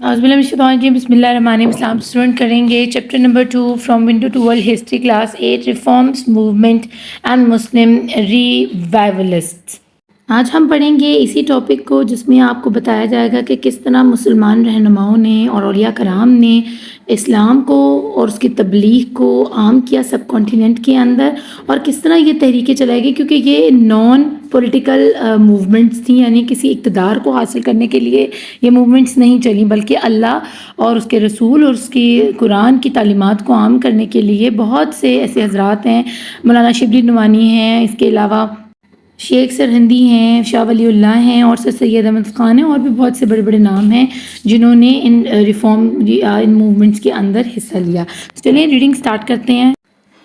اعوذ باللہ من الشیطان الرجیم، بسم اللہ الرحمن الرحیم۔ اسلام اسٹوڈنٹ کریں گے chapter number 2 from window to world history class 8 reforms movement and Muslim revivalist. آج ہم پڑھیں گے اسی ٹاپک کو جس میں آپ کو بتایا جائے گا کہ کس طرح مسلمان رہنماؤں نے اور اولیاء کرام نے اسلام کو اور اس کی تبلیغ کو عام کیا سب کانٹیننٹ کے اندر، اور کس طرح یہ تحریکیں چلائی گئی، کیونکہ یہ نان پولیٹیکل موومنٹس تھیں، یعنی کسی اقتدار کو حاصل کرنے کے لیے یہ موومنٹس نہیں چلیں، بلکہ اللہ اور اس کے رسول اور اس کی قرآن کی تعلیمات کو عام کرنے کے لیے بہت سے ایسے حضرات ہیں۔ مولانا شبلی نعمانی ہیں، اس کے علاوہ شیخ سرہندی ہیں، شاہ ولی اللہ ہیں، اور سر سید احمد خان ہیں، اور بھی بہت سے بڑے بڑے نام ہیں جنہوں نے ان ان موومنٹس کے اندر حصہ لیا۔ چلیے ریڈنگ سٹارٹ کرتے ہیں۔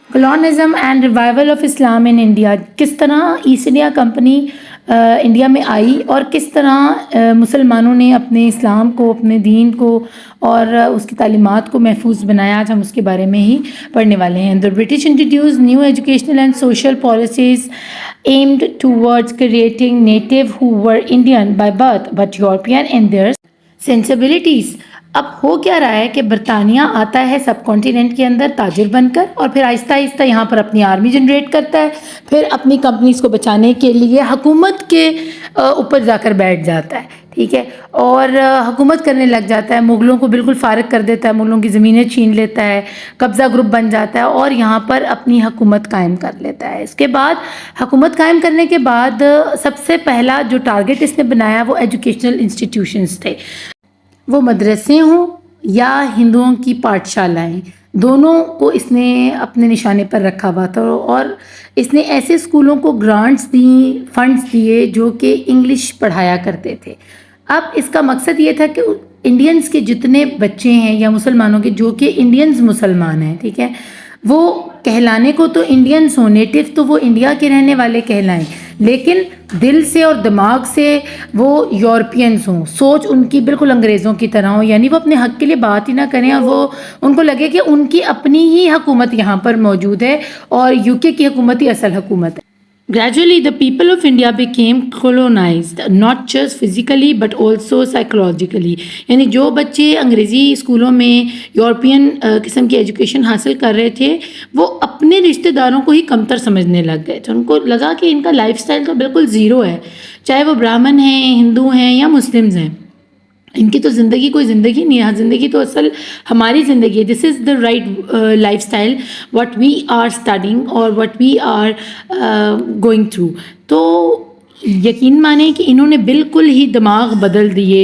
Colonialism and revival of Islam in India, کس طرح ایسٹ انڈیا کمپنی انڈیا میں آئی اور کس طرح مسلمانوں نے اپنے اسلام کو، اپنے دین کو اور اس کی تعلیمات کو محفوظ بنایا، آج ہم اس کے بارے میں ہی پڑھنے والے ہیں۔ The British introduced new educational and social policies aimed towards creating native who were Indian by birth but European in their sensibilities۔ اب ہو کیا رہا ہے کہ برطانیہ آتا ہے سب کانٹیننٹ کے اندر تاجر بن کر، اور پھر آہستہ آہستہ یہاں پر اپنی آرمی جنریٹ کرتا ہے، پھر اپنی کمپنیز کو بچانے کے لیے حکومت کے اوپر جا کر بیٹھ جاتا ہے، ٹھیک ہے، اور حکومت کرنے لگ جاتا ہے، مغلوں کو بالکل فارغ کر دیتا ہے، مغلوں کی زمینیں چھین لیتا ہے، قبضہ گروپ بن جاتا ہے اور یہاں پر اپنی حکومت قائم کر لیتا ہے۔ اس کے بعد حکومت قائم کرنے کے بعد سب سے پہلا جو ٹارگٹ اس نے بنایا وہ ایجوکیشنل انسٹیٹیوشنز تھے، وہ مدرسے ہوں یا ہندوؤں کی پاٹھ شالائیں، دونوں کو اس نے اپنے نشانے پر رکھا ہوا تھا، اور اس نے ایسے اسکولوں کو گرانٹس دیں، فنڈس دیے جو کہ انگلش پڑھایا کرتے تھے۔ اب اس کا مقصد یہ تھا کہ انڈینز کے جتنے بچے ہیں یا مسلمانوں کے جو کہ انڈینز مسلمان ہیں، ٹھیک ہے، وہ کہلانے کو تو انڈینز ہوں، نیٹو تو وہ انڈیا کے رہنے والے کہلائیں، لیکن دل سے اور دماغ سے وہ یورپینز ہوں، سوچ ان کی بالکل انگریزوں کی طرح ہو، یعنی وہ اپنے حق کے لیے بات ہی نہ کریں، اور وہ ان کو لگے کہ ان کی اپنی ہی حکومت یہاں پر موجود ہے اور یو کے کی حکومت ہی اصل حکومت ہے۔ Gradually, the people of India became colonized, not just physically but also psychologically۔ یعنی جو بچے انگریزی اسکولوں میں یورپین قسم کی ایجوکیشن حاصل کر رہے تھے، وہ اپنے رشتہ داروں کو ہی کمتر سمجھنے لگ گئے تھے، ان کو لگا کہ ان کا لائف سٹائل تو بالکل زیرو ہے، چاہے وہ برہمن ہیں، ہندو ہیں یا مسلمز ہیں، ان کی تو زندگی کوئی زندگی نہیں ہے، زندگی تو اصل ہماری زندگی ہے، this is the right lifestyle what we are studying اور what we are going through. تو یقین مانیں کہ انہوں نے بالکل ہی دماغ بدل دیے،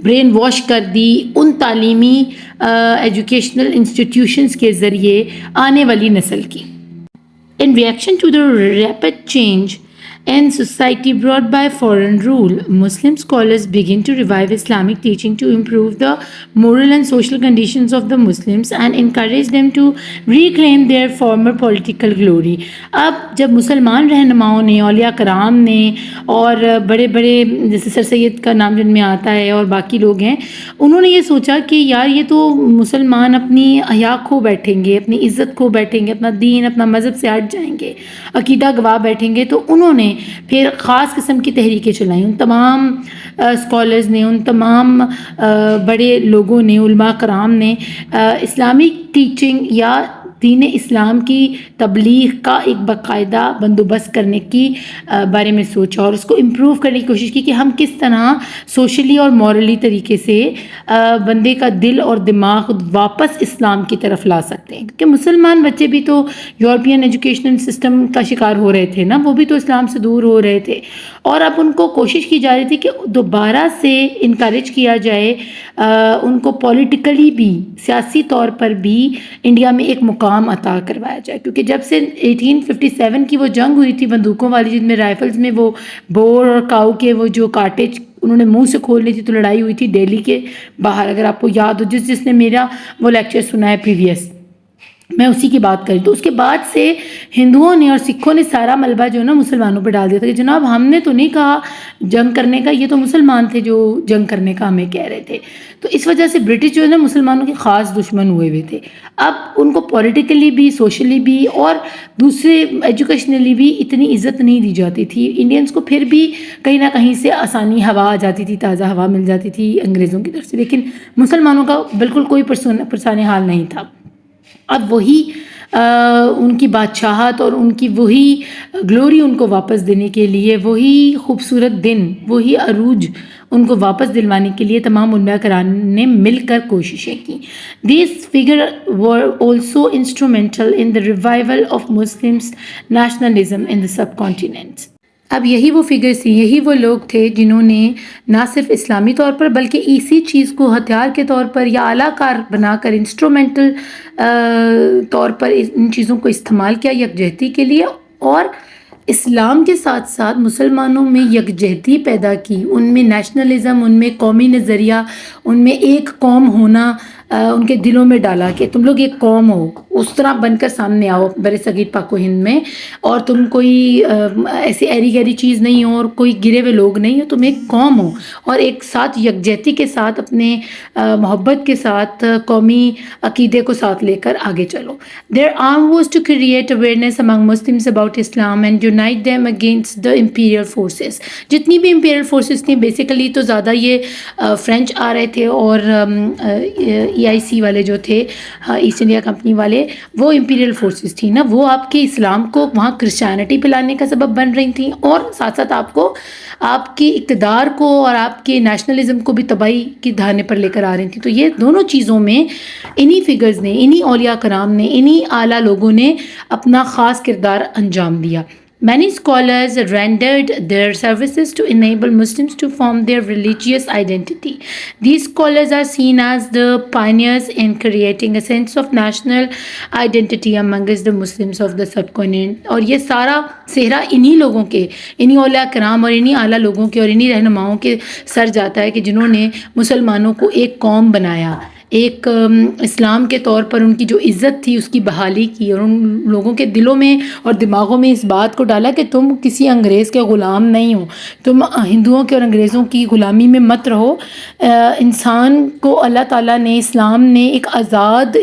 برین واش کر دی ان تعلیمی ایجوکیشنل انسٹیٹیوشنز کے ذریعے آنے والی نسل کی۔ In reaction to the rapid change in society brought by foreign rule, Muslim scholars begin to revive Islamic teaching to improve the moral and social conditions of the Muslims and encourage them to reclaim their former political glory۔ اب جب مسلمان رہنماؤں نے، اولیاء کرام نے اور بڑے بڑے جیسے سر سید کا نام جن میں آتا ہے اور باقی لوگ ہیں، انہوں نے یہ سوچا کہ یار یہ تو مسلمان اپنی حیا کھو بیٹھیں گے، اپنی عزت کھو بیٹھیں گے، اپنا دین، اپنا مذہب سے ہٹ جائیں گے، عقیدہ گوا بیٹھیں گے، تو انہوں نے پھر خاص قسم کی تحریکیں چلائیں، ان تمام اسکالرز نے، ان تمام بڑے لوگوں نے، علماء کرام نے اسلامک ٹیچنگ یا دین اسلام کی تبلیغ کا ایک باقاعدہ بندوبست کرنے کی بارے میں سوچا، اور اس کو امپروو کرنے کی کوشش کی کہ ہم کس طرح سوشلی اور مورلی طریقے سے بندے کا دل اور دماغ واپس اسلام کی طرف لا سکتے ہیں، کیونکہ مسلمان بچے بھی تو یورپین ایجوکیشنل سسٹم کا شکار ہو رہے تھے نا، وہ بھی تو اسلام سے دور ہو رہے تھے، اور اب ان کو کوشش کی جا رہی تھی کہ دوبارہ سے انکریج کیا جائے ان کو پولیٹیکلی بھی، سیاسی طور پر بھی انڈیا میں ایک مقام عطا کروایا جائے، کیونکہ جب سے 1857 کی وہ جنگ ہوئی تھی بندوقوں والی، جن میں رائفلز میں وہ بور اور کاؤ کے وہ جو کارٹیج انہوں نے منہ سے کھول لی تھی، تو لڑائی ہوئی تھی دہلی کے باہر، اگر آپ کو یاد ہو، جس نے میرا وہ لیکچر سنا ہے پریویس، میں اسی کی بات کری تو اس کے بعد سے ہندوؤں نے اور سکھوں نے سارا ملبہ جو ہے نا مسلمانوں پہ ڈال دیا تھا کہ جناب ہم نے تو نہیں کہا جنگ کرنے کا، یہ تو مسلمان تھے جو جنگ کرنے کا ہمیں کہہ رہے تھے. تو اس وجہ سے برٹش جو ہے نا مسلمانوں کے خاص دشمن ہوئے تھے. اب ان کو پولیٹیکلی بھی، سوشلی بھی اور دوسرے ایجوکیشنلی بھی اتنی عزت نہیں دی جاتی تھی. انڈینس کو پھر بھی کہیں نہ کہیں سے آسانی ہوا آ جاتی تھی، تازہ ہوا مل جاتی تھی انگریزوں کی طرف سے، لیکن مسلمانوں کا بالکل کوئی پرسان حال نہیں تھا. اب وہی ان کی بادشاہت اور ان کی وہی گلوری ان کو واپس دینے کے لیے، وہی خوبصورت دن، وہی عروج ان کو واپس دلوانے کے لیے تمام علماء کرام نے مل کر کوششیں کی. These figures were also instrumental in the revival of Muslims nationalism in the subcontinent. اب یہی وہ فگرز تھیں، یہی وہ لوگ تھے جنہوں نے نہ صرف اسلامی طور پر بلکہ اسی چیز کو ہتھیار کے طور پر یا اعلیٰ کار بنا کر انسٹرومنٹل طور پر ان چیزوں کو استعمال کیا یکجہتی کے لیے، اور اسلام کے ساتھ ساتھ مسلمانوں میں یکجہتی پیدا کی، ان میں نیشنلزم، ان میں قومی نظریہ، ان میں ایک قوم ہونا ان کے دلوں میں ڈالا کہ تم لوگ ایک قوم ہو، اس طرح بن کر سامنے آؤ بر صغیر پاک و ہند میں، اور تم کوئی ایسی ایری گیری چیز نہیں ہو اور کوئی گرے ہوئے لوگ نہیں ہو، تم ایک قوم ہو اور ایک ساتھ یکجہتی کے ساتھ اپنے محبت کے ساتھ قومی عقیدے کو ساتھ لے کر آگے چلو. Their aim was to create awareness among Muslims about Islam and unite them against the imperial forces. جتنی بھی imperial forces تھیں بیسیکلی تو زیادہ یہ فرینچ آ رہے تھے، اور EIC والے جو تھے ایسٹ انڈیا کمپنی والے، وہ امپیریل فورسز تھیں نا، وہ آپ کے اسلام کو وہاں کرسچینٹی پلانے کا سبب بن رہی تھیں، اور ساتھ ساتھ آپ کو آپ کے اقتدار کو اور آپ کے نیشنلزم کو بھی تباہی کی دھانے پر لے کر آ رہی تھیں. تو یہ دونوں چیزوں میں انہی فگرز نے، انہی اولیاء کرام نے، انہی اعلیٰ لوگوں نے اپنا خاص کردار انجام دیا. Many scholars rendered their services to enable Muslims to form their religious identity. These scholars are seen as the pioneers in creating a sense of national identity amongst the Muslims of the subcontinent. اور یہ سارا صحرا انہی لوگوں کے، انہی اولیاء کرام اور انہی اعلیٰ لوگوں کے اور انہی رہنماؤں کے سر جاتا ہے کہ جنہوں نے مسلمانوں کو ایک قوم بنایا، ایک اسلام کے طور پر ان کی جو عزت تھی اس کی بحالی کی، اور ان لوگوں کے دلوں میں اور دماغوں میں اس بات کو ڈالا کہ تم کسی انگریز کے غلام نہیں ہو، تم ہندوؤں کے اور انگریزوں کی غلامی میں مت رہو. انسان کو اللہ تعالیٰ نے، اسلام نے ایک آزاد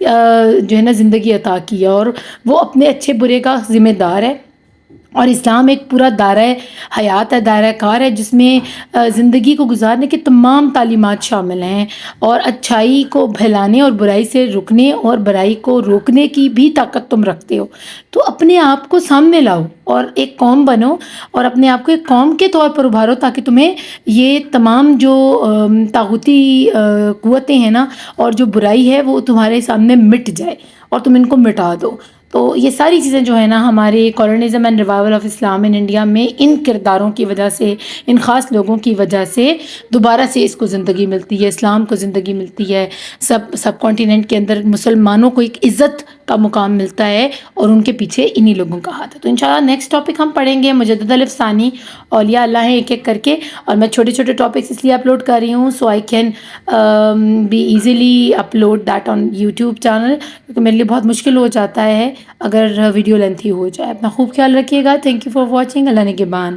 جو ہے نا زندگی عطا کی ہے، اور وہ اپنے اچھے برے کا ذمہ دار ہے. اور اسلام ایک پورا دائرہ حیات ہے، دائرہ کار ہے، جس میں زندگی کو گزارنے کے تمام تعلیمات شامل ہیں، اور اچھائی کو پھیلانے اور برائی سے رکنے اور برائی کو روکنے کی بھی طاقت تم رکھتے ہو. تو اپنے آپ کو سامنے لاؤ اور ایک قوم بنو، اور اپنے آپ کو ایک قوم کے طور پر ابھارو، تاکہ تمہیں یہ تمام جو طاغوتی قوتیں ہیں نا اور جو برائی ہے وہ تمہارے سامنے مٹ جائے اور تم ان کو مٹا دو. تو یہ ساری چیزیں جو ہے نا ہمارے colonialism and revival of Islam in India میں ان کرداروں کی وجہ سے، ان خاص لوگوں کی وجہ سے دوبارہ سے اس کو زندگی ملتی ہے، اسلام کو زندگی ملتی ہے، سب کانٹیننٹ کے اندر مسلمانوں کو ایک عزت کا مقام ملتا ہے، اور ان کے پیچھے انہی لوگوں کا ہاتھ ہے. تو انشاءاللہ نیکسٹ ٹاپک ہم پڑھیں گے مجدد الف ثانی اولیاء اللہ ہیں ایک ایک کر کے. اور میں چھوٹے چھوٹے ٹاپکس اس لیے اپلوڈ کر رہی ہوں so I can be easily upload that on YouTube channel, کیونکہ میرے لیے بہت مشکل ہو جاتا ہے اگر ویڈیو لینتھی ہو جائے. اپنا خوب خیال رکھیے گا. Thank you for watching. Allah نگہبان.